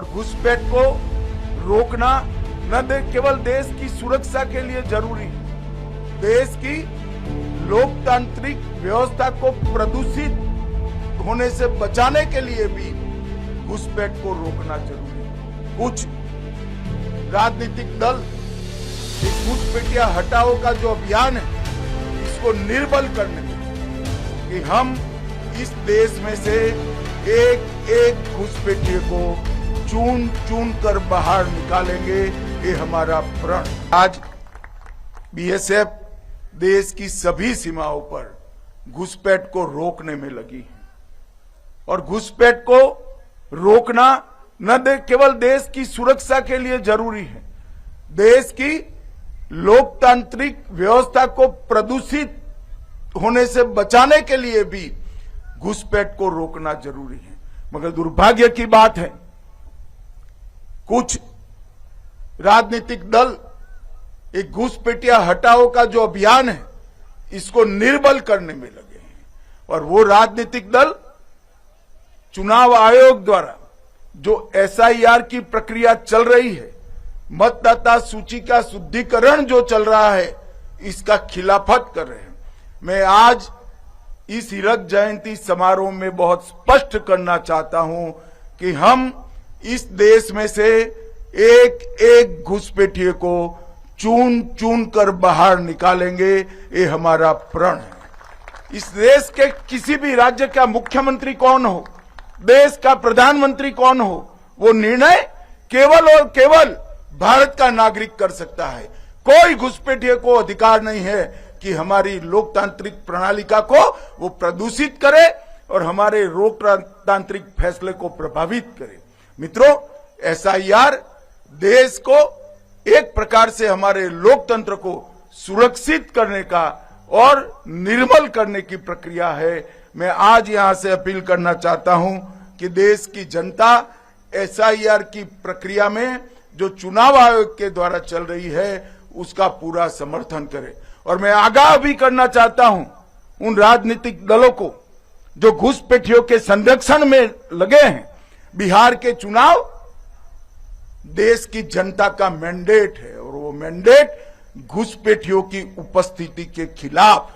और घुसपैठ को रोकना केवल देश की सुरक्षा के लिए जरूरी है, देश की लोकतांत्रिक व्यवस्था को प्रदूषित होने से बचाने के लिए भी घुसपैठ को रोकना जरूरी है। कुछ राजनीतिक दल घुसपैठिया हटाओ का जो अभियान है इसको निर्बल करने कि हम इस देश में से एक एक घुसपैठिए को चुन चुन कर बाहर निकालेंगे, ये हमारा प्रण। आज बीएसएफ देश की सभी सीमाओं पर घुसपैठ को रोकने में लगी है और घुसपैठ को रोकना केवल देश की सुरक्षा के लिए जरूरी है, देश की लोकतांत्रिक व्यवस्था को प्रदूषित होने से बचाने के लिए भी घुसपैठ को रोकना जरूरी है। मगर दुर्भाग्य की बात है, कुछ राजनीतिक दल एक घुसपैठिया हटाओ का जो अभियान है इसको निर्बल करने में लगे हैं और वो राजनीतिक दल चुनाव आयोग द्वारा जो एसआईआर की प्रक्रिया चल रही है, मतदाता सूची का शुद्धिकरण जो चल रहा है, इसका खिलाफत कर रहे हैं। मैं आज इस हीरक जयंती समारोह में बहुत स्पष्ट करना चाहता हूं कि हम इस देश में से एक एक घुसपैठिए को चुन चुन कर बाहर निकालेंगे, ये हमारा प्रण है। इस देश के किसी भी राज्य का मुख्यमंत्री कौन हो, देश का प्रधानमंत्री कौन हो, वो निर्णय केवल और केवल भारत का नागरिक कर सकता है। कोई घुसपैठिए को अधिकार नहीं है कि हमारी लोकतांत्रिक प्रणालिका को वो प्रदूषित करे और हमारे लोकतांत्रिक फैसले को प्रभावित करे। मित्रों, एसआईआर देश को एक प्रकार से हमारे लोकतंत्र को सुरक्षित करने का और निर्मल करने की प्रक्रिया है। मैं आज यहां से अपील करना चाहता हूं कि देश की जनता एसआईआर की प्रक्रिया में जो चुनाव आयोग के द्वारा चल रही है उसका पूरा समर्थन करे और मैं आगाह भी करना चाहता हूं उन राजनीतिक दलों को जो घुसपैठियों के संरक्षण में लगे हैं। बिहार के चुनाव देश की जनता का मैंडेट है और वो मैंडेट घुसपैठियों की उपस्थिति के खिलाफ।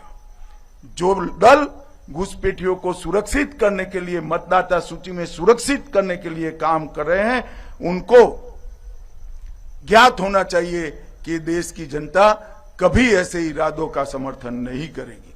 जो दल घुसपैठियों को सुरक्षित करने के लिए, मतदाता सूची में सुरक्षित करने के लिए काम कर रहे हैं, उनको ज्ञात होना चाहिए कि देश की जनता कभी ऐसे इरादों का समर्थन नहीं करेगी।